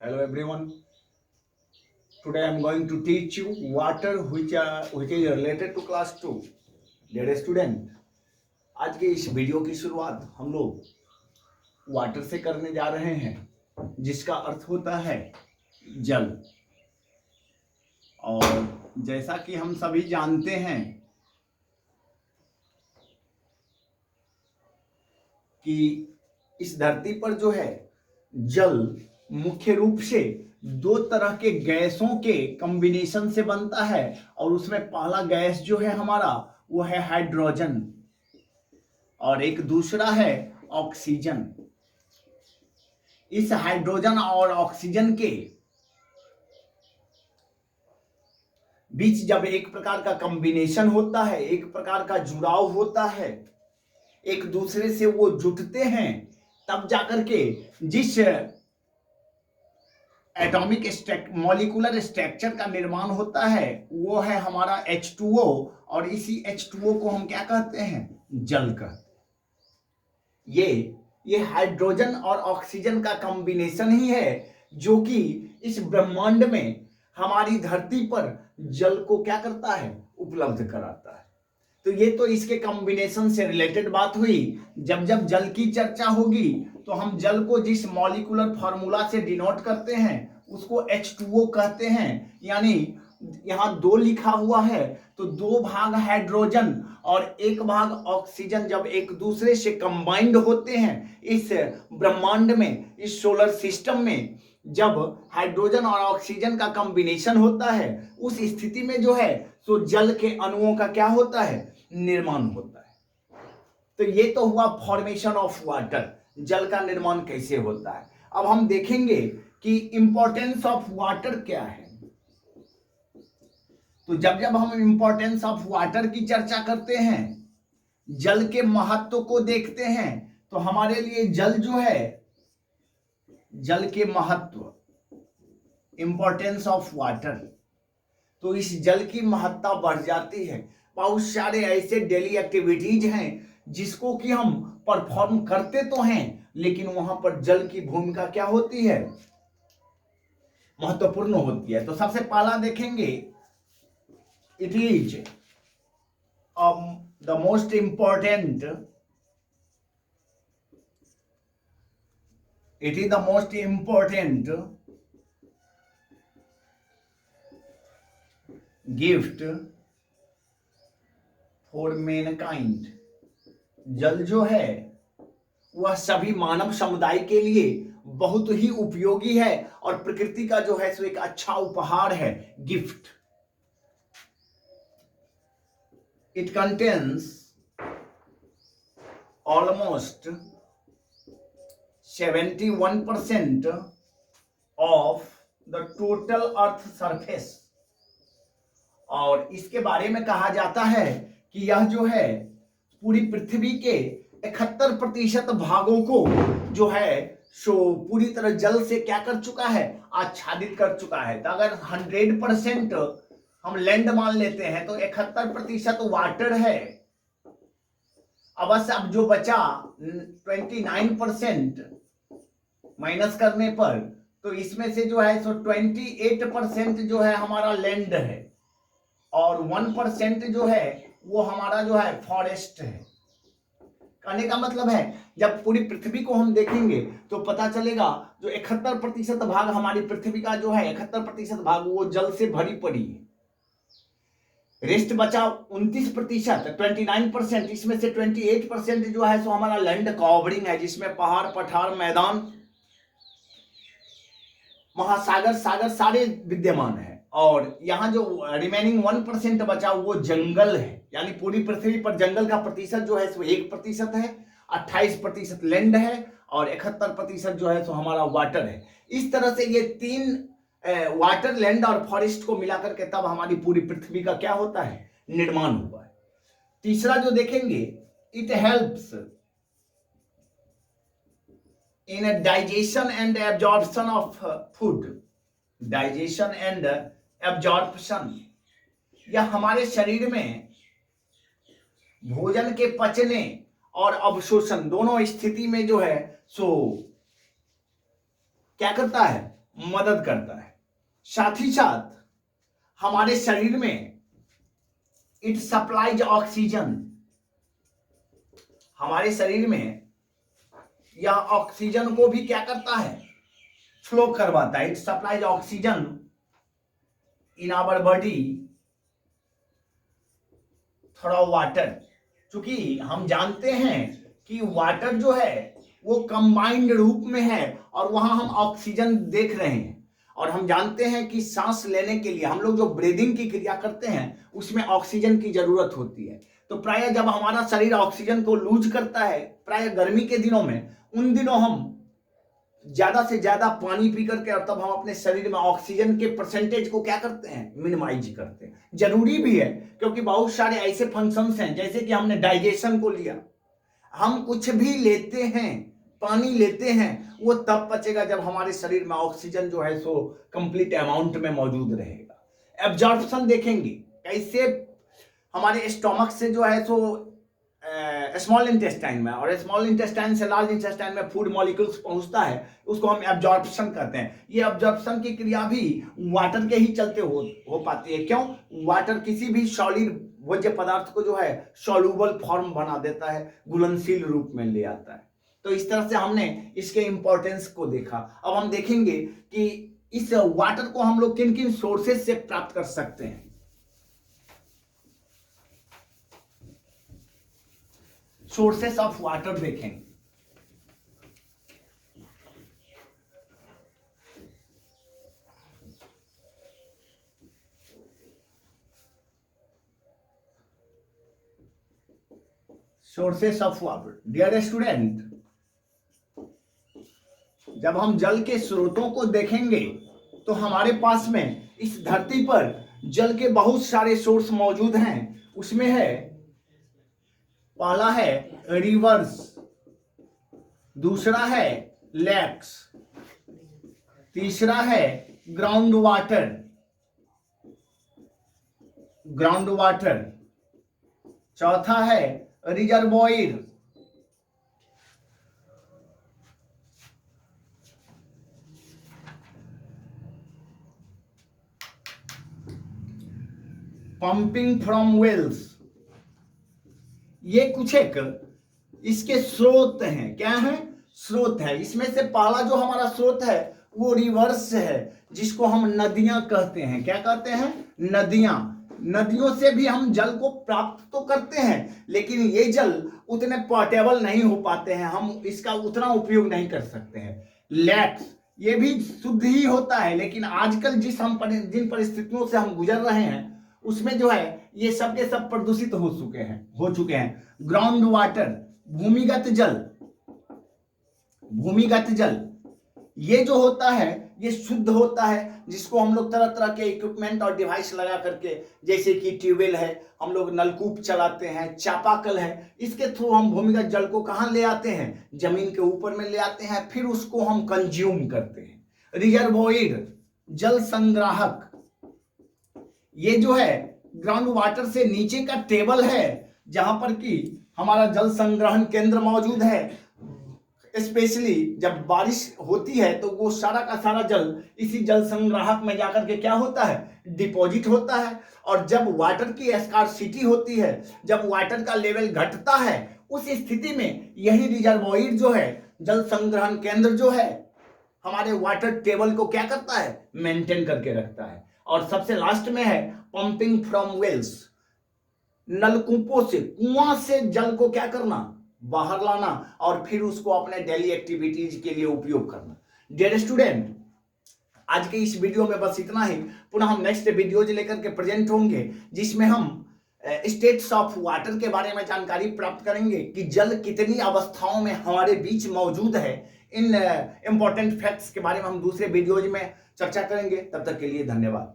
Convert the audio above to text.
Hello everyone. Today I am going to teach you water which is related to class 2. Dear student, आज के इस video की शुरुआत हम लोग वाटर से करने जा रहे हैं, जिसका अर्थ होता है जल। और जैसा कि हम सभी जानते हैं कि इस धरती पर जो है जल मुख्य रूप से दो तरह के गैसों के कॉम्बिनेशन से बनता है, और उसमें पहला गैस जो है हमारा वो है हाइड्रोजन और एक दूसरा है ऑक्सीजन। इस हाइड्रोजन और ऑक्सीजन के बीच जब एक प्रकार का कॉम्बिनेशन होता है, एक प्रकार का जुड़ाव होता है, एक दूसरे से वो जुटते हैं, तब जाकर के जिस एटॉमिक मॉलिक्यूलर स्ट्रक्चर का निर्माण होता है वो है हमारा H2O, और इसी H2O को हम क्या कहते हैं? जल कहते हैं। ये हाइड्रोजन और ऑक्सीजन का कॉम्बिनेशन ही है जो कि इस ब्रह्मांड में हमारी धरती पर जल को क्या करता है? उपलब्ध कराता है। तो ये तो इसके कॉम्बिनेशन से रिलेटेड बात हुई। जब जब जल की चर्चा होगी तो हम जल को जिस मॉलिक्यूलर फार्मूला से डिनोट करते हैं उसको H2O कहते हैं। यानी यहाँ 2 लिखा हुआ है तो 2 भाग हाइड्रोजन और 1 भाग ऑक्सीजन जब एक दूसरे से कंबाइंड होते हैं इस ब्रह्मांड में, इस सोलर सिस्टम में, जब हाइड्रोजन और ऑक्सीजन का कॉम्बिनेशन होता है उस स्थिति में जो है तो जल के अणुओं का क्या होता है? निर्माण होता है। तो ये तो हुआ फॉर्मेशन ऑफ वाटर, जल का निर्माण कैसे होता है। अब हम देखेंगे कि इंपॉर्टेंस ऑफ वाटर क्या है। तो जब जब हम इंपॉर्टेंस ऑफ वाटर की चर्चा करते हैं, जल के महत्व को देखते हैं, तो हमारे लिए जल जो है, जल के महत्व, इंपॉर्टेंस ऑफ वाटर, तो इस जल की महत्ता बढ़ जाती है। बहुत सारे ऐसे डेली एक्टिविटीज हैं जिसको कि हम परफॉर्म करते तो हैं, लेकिन वहां पर जल की भूमिका क्या होती है? महत्वपूर्ण होती है। तो सबसे पहला देखेंगे, it is the most important, it is the most important gift for Mankind. जल जो है वह सभी मानव समुदाय के लिए बहुत ही उपयोगी है और प्रकृति का जो है सो एक अच्छा उपहार है, gift. It contains almost 71% of the total earth surface. और इसके बारे में कहा जाता है कि यह जो है पूरी पृथ्वी के 71% भागों को जो है सो पूरी तरह जल से क्या कर चुका है? आच्छादित कर चुका है। तो अगर 100% हम लैंड मान लेते हैं तो 71% वाटर है। अवश्य अब जो बचा 29% माइनस करने पर, तो इसमें से जो है सो 28% जो है हमारा लैंड है और 1% जो है वो हमारा जो है फॉरेस्ट है। कहने का मतलब है जब पूरी पृथ्वी को हम देखेंगे तो पता चलेगा जो 71% भाग हमारी पृथ्वी का जो है 71% भाग वो जल से भरी पड़ी है। रेस्ट बचा 29%, 29%, इसमें से 28% जो है सो हमारा लैंड कवरिंग है, जिसमें पहाड़, पठार, मैदान, महासागर, सागर सारे विद्यमान है। और यहाँ जो रिमेनिंग 1% बचा वो जंगल है। यानी पूरी पृथ्वी पर जंगल का प्रतिशत जो है सो 1% है, 28% लैंड है और 71% जो है सो हमारा वाटर है। इस तरह से ये 3 वाटर, लैंड और फॉरेस्ट को मिलाकर के तब हमारी पूरी पृथ्वी का क्या होता है? निर्माण हुआ है। तीसरा जो देखेंगे, it helps in digestion and absorption of food. Digestion and absorption, यह हमारे शरीर में भोजन के पचने और अवशोषण दोनों स्थिति में जो है सो क्या करता है? मदद करता है। साथ ही साथ हमारे शरीर में इट सप्लाइज ऑक्सीजन, हमारे शरीर में यह ऑक्सीजन को भी क्या करता है, फ्लो करवाता है। It supplies oxygen in our body थोड़ा वाटर। चूंकि हम जानते हैं कि वाटर जो है वो कंबाइंड रूप में है और वहां हम ऑक्सीजन देख रहे हैं, और हम जानते हैं कि सांस लेने के लिए हम लोग जो ब्रीदिंग की क्रिया करते हैं उसमें ऑक्सीजन की जरूरत होती है। तो प्राय जब हमारा शरीर ऑक्सीजन को लूज करता है, प्राय गर्मी के दिनों में, उन दिनों हम ज्यादा से ज्यादा पानी पी करके और तब हम अपने शरीर में ऑक्सीजन के परसेंटेज को क्या करते हैं, मिनिमाइज करते हैं। जरूरी भी है, क्योंकि बहुत सारे ऐसे फंक्शंस हैं, जैसे कि हमने डाइजेशन को लिया, हम कुछ भी लेते हैं, पानी लेते हैं, वो तब पचेगा जब हमारे शरीर में ऑक्सीजन जो है सो कंप्लीट अमाउंट में मौजूद रहेगा। एब्जॉर्प्शन देखेंगे कैसे हमारे स्टोमक से जो है सो स्मॉल इंटेस्टाइन में और स्मॉल इंटेस्टाइन से लार्ज इंटेस्टाइन में फूड मॉलिक्यूल्स पहुंचता है, उसको हम एब्जॉर्प्शन कहते हैं। ये एब्जॉर्प्शन की क्रिया भी वाटर के ही चलते हो पाती है। क्यों? वाटर किसी भी सॉलिड भोज्य पदार्थ को जो है सॉल्यूबल फॉर्म बना देता है, घुलनशील रूप में ले आता है। तो इस तरह से हमने इसके इंपॉर्टेंस को देखा। अब हम देखेंगे कि इस वाटर को हम लोग किन किन सोर्सेज से प्राप्त कर सकते हैं। सोर्सेस ऑफ वाटर देखेंगे। Sources of water. Dear student, जब हम जल के स्रोतों को देखेंगे तो हमारे पास में इस धरती पर जल के बहुत सारे सोर्स मौजूद हैं। उसमें है, पहला है रिवर्स, दूसरा है लेक्स, तीसरा है ग्राउंड वाटर, चौथा है रिजर्वॉयर, पंपिंग फ्रॉम वेल्स। ये कुछ एक इसके स्रोत हैं। क्या है? स्रोत है। इसमें से पहला जो हमारा स्रोत है वो रिवर्स है, जिसको हम नदियां कहते हैं। क्या कहते हैं? नदियां। नदियों से भी हम जल को प्राप्त तो करते हैं, लेकिन ये जल उतने पोर्टेबल नहीं हो पाते हैं, हम इसका उतना उपयोग नहीं कर सकते हैं। लेक्स, ये भी शुद्ध ही होता है, लेकिन आजकल जिन परिस्थितियों से हम गुजर रहे हैं उसमें जो है ये सब के सब प्रदूषित हो चुके हैं। ग्राउंड वाटर, भूमिगत जल ये जो होता है ये शुद्ध होता है, जिसको हम लोग तरह तरह के इक्विपमेंट और डिवाइस लगा करके, जैसे कि ट्यूबवेल है, हम लोग नलकूप चलाते हैं, चापाकल है, इसके थ्रू हम भूमिगत जल को कहां ले आते हैं? जमीन के ऊपर में ले आते हैं, फिर उसको हम कंज्यूम करते हैं। रिजर्वोयर, जल संग्राहक, ये जो है ग्राउंड वाटर से नीचे का टेबल है जहां पर कि हमारा जल संग्रहण केंद्र मौजूद है। स्पेशली जब बारिश होती है तो वो सारा का सारा जल इसी जल संग्राहक में जाकर के क्या होता है? डिपॉजिट होता है। और जब वाटर की स्कार्सिटी होती है, जब वाटर का लेवल घटता है, उस स्थिति में यही रिजर्वोयर जो है, जल संग्रहण केंद्र जो है, हमारे वाटर टेबल को क्या करता है? मेंटेन करके रखता है। और सबसे लास्ट में है पंपिंग फ्रॉम वेल्स, नलकूपों से, कुआं से जल को क्या करना? बाहर लाना और फिर उसको अपने डेली एक्टिविटीज के लिए उपयोग करना। डियर स्टूडेंट, आज के इस वीडियो में बस इतना ही। पुनः हम नेक्स्ट वीडियोज लेकर के प्रेजेंट होंगे, जिसमें हम स्टेट्स ऑफ वाटर के बारे में जानकारी प्राप्त करेंगे कि जल कितनी अवस्थाओं में हमारे बीच मौजूद है। इन इंपॉर्टेंट फैक्ट्स के बारे में हम दूसरे वीडियोज में चर्चा करेंगे। तब तक के लिए धन्यवाद।